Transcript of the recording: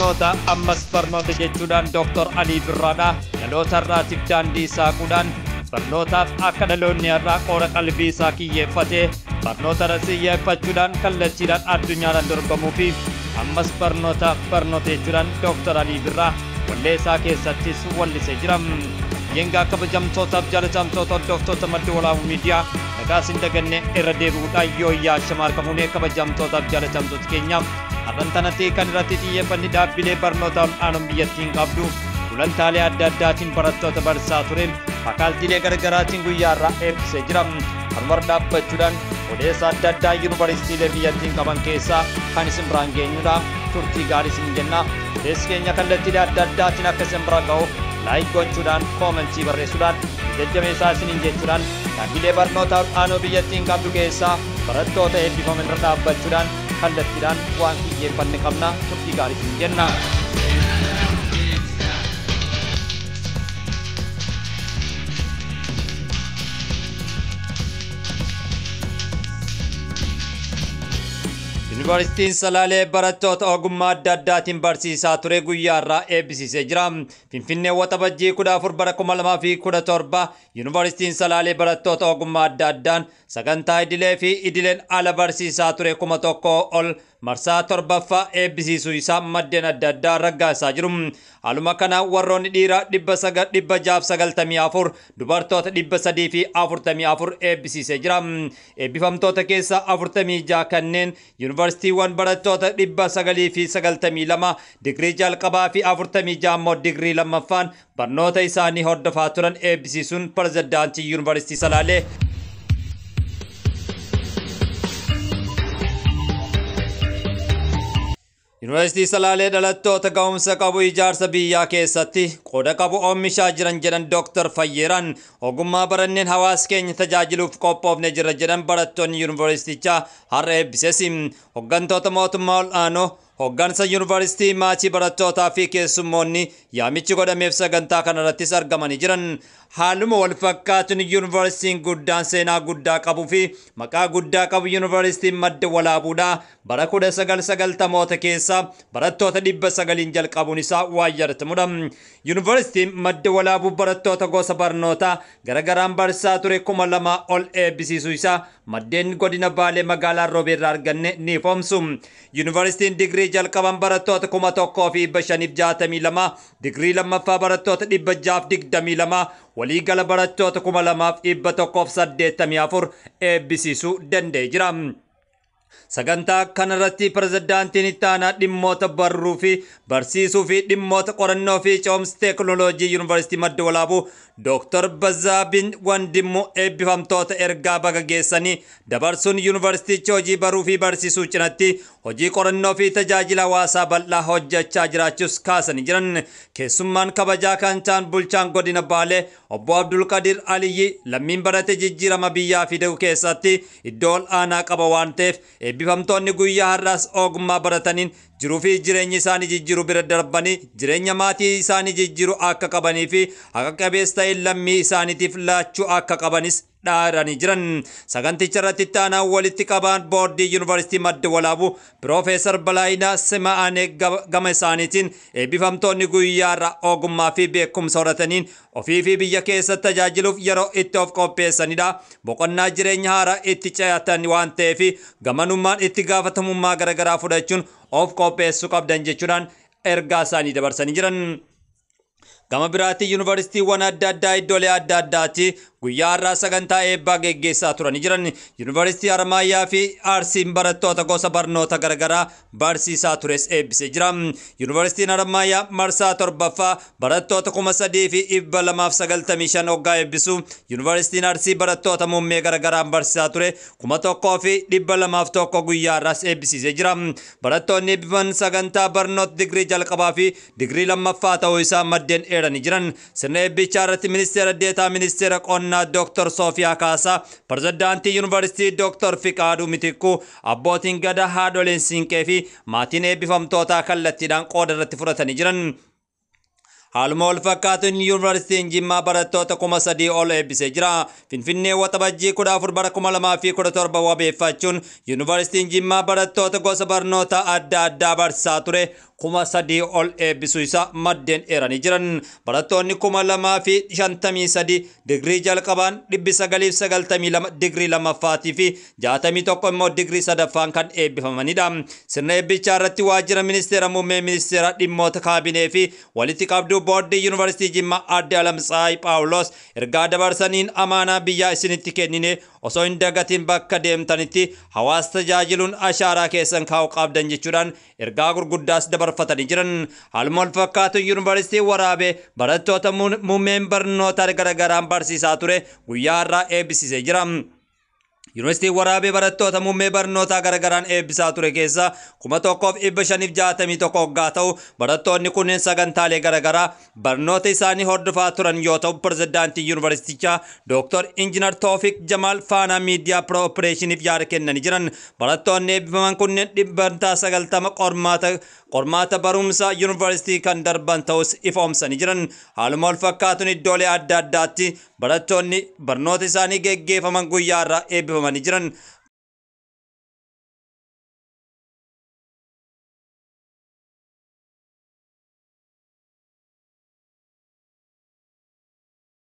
barnoota ammas barnoota jechuudhaan Dr. Alii Birraadha. Dhaloota irraatiif daandii saaquudhaan barnootaaf akka dhaloonni irraa qoora qalbii isaa kiyyeeffatee barnoota irra xiyyeeffachuudhaan kallattiidhaan addunyaadhaan dorgomuu fi ammas barnoota jechuudhaan Dr. Alii Birraa wallee isaa keessattis wallisee jira. Yengaa kabajamtootaaf jaalatamtoota hordoftoota Madda Walabu Miidiyaa nagaa sin daganne irra deebi'uudhaan yooyyaa shamaar qabuunee kabajamtootaaf jaalatamtoota keenyaaf har'antanatti kan irratti xiyyeeffanni dhaabbilee barnoota ol'aanoon biyyattiin qabdu gulantaalee adda addaatiin barattoota barsiisaa ture fakaaltiilee garaagaraatiin guyyaa irraa eebbisee jira. Kanuma dhaabbachuudhaan odeessa adda addaa yuunivarsiitiilee biyyattiin qaban keessaa kan isin biraan geenyudha. Turtii gaarii isin jenna. Odeessi keenya kallattiilee adda addaatiin akka isin bira ga'u laayik gochuudhaan koomentii barreessuudhaan jajjabeessaa isiniin jechuudhaan dhaabbilee barnoota ol'aanoo biyyattiin qabdu keessaa barattoota eebbifaman irra dhaabbachuudhaan kallattiidhaan waan xiyyeeffanne qabna. Turtii gaarii isin jenna. Yuunivarsiitiin Salaalee barattoota ogummaa adda addaatiin barsiisaa ture guyyaa irraa eebbisiisee jira. Finfinnee waxabajjii 14 bara 2017 Yuunivarsiitiin Salaalee barattoota ogummaa adda addaan sagantaa idilee fi idileen ala barsiisaa ture 1,000 ol marsaa torbaffaa eebbisiisuu isaa maddeen adda addaa raggaasaa jiru. Haaluma kana warroonni dhiiraa 694 dubartoota 344 eebbisiisee jira. Eebbifamtoota keessaa 46 kanneen yuunivarsiitiiwwan barattoota 992 digrii jalqabaa fi 46 immoo digrii lammaffaan barnoota isaanii hordofaa turan eebbisiisuun pirezidaantii yuunivarsiitii Salaalee Yuunivarsiitii Salaalee dhalattoota ga'umsa qabu ijaarsa biyyaa keessatti qooda qabu oomishaa jiran jedhan Dr. Fayyeeraan ogummaa baranneen hawaasa keenya tajaajiluuf qophoofne jira jedhan barattoonni yuunivarsiitichaa har'a eebbises. Hoggantoota mootummaa ol'aanoo hoggansa yuunivarsiitii maatii barattootaa fi keessummoonni yaamichi godhameef sagantaa kanarrattis argamanii jiran. Haaluma wal fakkaatuun yuunivarsiitiin guddaan seenaa guddaa qabuu fi maqaa guddaa qabu yuunivarsiitiin Madda Walaabuudha. Bara 1990 keessa barattoota 900 jalqabuun isaa waan yaadatamudha. Yuunivarsiitiin Madda Walaabuu barattoota gosa barnootaa garagaraan barsiisaa ture 2,000 ol eebbisiisuu isaa maddeen godina Baalee magaalaa Roobeerraa arganne ni ifoomsu. Yuunivarsiitiin digrii jalqaban barattoota 1,562 digrii lammaffaa barattoota 622 waliigala barattoota 2,184 eebbisiisuu danda'ee jira. Sagantaa kanarratti pirezidaantiin itti aanaa dhimmoota barruu fi barsiisuu fi dhimmoota qorannoo fi ce'umsa teekinooloojii yuunivarsiitii Madda Walaabuu Dr. Bazaabin Wandimmoo eebbifamtoota ergaa baga geessanii dabarsuun yuunivarsiitichi hojii baruu fi barsiisuu cinatti hojii qorannoo fi tajaajila hawaasaa bal'aa hojjechaa jiraachuus kaasanii jiran. Keessummaan kabajaa kan ta'an bulchaan godina Baalee obbo Abdulqadir Aliyyi lammiin barate jijjiirama biyyaa fiduu keessatti iddoo ol'aanaa qaba waan ta'eef eebbifamtoonni guyyaa har'aas ogummaa barataniin jiruu fi jireenya isaanii jijjiiruu bira darbanii jireenya maatii isaanii jijjiiruu akka qabanii fi haqa qabeessa ta'e lammii isaaniitiif laachuu akka qabanis dhaaranii jiran. Saganticha irratti itti aanaa walitti qabaan boordii yuunivarsiitii Madda Walaabuu Piroofeesar Balaayinaa Sima'anee gama isaaniitiin eebbifamtoonni guyyaa irraa ogummaa fi beekumsa horataniin ofii fi biyya keessatti tajaajiluuf yeroo itti of qopheessanidha. Boqonnaa jireenya haaraa itti ce'atan waan ta'eef gamanummaan itti gaafatamummaa garaagaraa fudhachuun of qopheessuu qabdan jechuudhaan ergaa isaanii dabarsanii jiran. Gama biraatti yuunivarsiitiiwwan adda addaa iddoolee adda addaatti guyyaa har'aa sagantaa eebbaa geggeessaa turanii jiran. Yuunivarsiitii Harmaayyaa fi Arsiin barattoota gosa barnoota garaagaraa barsiisaa tures eebbisee jira. Yuunivarsiitiin Harmaayyaa marsaa torbaffaa barattoota 3,295 hoggaa eebbisu. Yuunivarsiitiin Arsii barattoota muummee garaagaraan barsiisaa ture 1,201 guyyaa har'aas eebbisiisee jira. Barattoonni eebbifaman sagantaa barnoota digrii jalqabaa fi digrii lammaffaa ta'uu isaa maddeen eeranii jiran. Sirna eebbichaa irratti ministeera deetaa ministeera qonnaa Dr. Sofiyaa Kaasaa, pirezidaantii yuunivarsiitii Dr. Fiqaaduu Mitikuu, abbootiin gadaa haadholeen siinqee fi maatiin eebbifamtootaa kallattiidhaan qooda irratti fudhatanii jiran. Haaluma wal fakkaatuun yuunivarsiitiin Jimmaa barattoota 3,000 ol eebbisee jira. Finfinnee waxabajjii 14 bara 2017 wabeeffachuun yuunivarsiitiin Jimmaa barattoota gosa barnoota adda addaa barsiisaa ture kuma 3 ol eebbisuu isaa maddeen eeranii jiran. Barattoonni 2053 digrii jalqabaan 992 digrii lammaffaatii fi 61 immoo digrii sadaffaan kan eebbifamanidha. Sirna eebbichaa irratti waajjira ministeera muummee ministeera dhimmoota kaabinee fi walitti qabduu boordii yuunivarsiitii Jimmaa Aadde Alamtsaay Phaawulos ergaa dabarsaniin amaanaa biyyaa isinitti kennine osoo hin dagatiin bakka deemtanitti hawaasa tajaajiluun ashaaraa keessan kaa'uu qabdan jechuudhaan ergaa gurguddaas dabarfatanii jiran. Haaluma wal fakkaatu yuunivarsiitii Waraabee barattoota muummeen barnoota garaagaraan barsiisaa ture guyyaa har'aa eebbisiisee jira. Yuunivarsiitii Waraabee barattoota muummee barnootaa garaagaraan eebbisaa ture keessa 1561 hoggaa ta'u barattoonni kunneen sagantaalee garaagaraa barnoota isaanii hordofaa turan yoo ta'u pirezidaantii yuunivarsiitichaa Dr. Injiinar Toofiq Jamaal faana miidiyaa opereeshiniif yaada kennanii jiran. Barattoonni eebbifaman kunneen 90 qormaata barumsa yuunivarsiitii kan darban ta'us ifoomsanii jiran. Haaluma wal fakkaatuun iddoolee adda addaatti barattoonni barnoota isaanii geggeeffaman guyyaa irraa eebbifamanii jiran.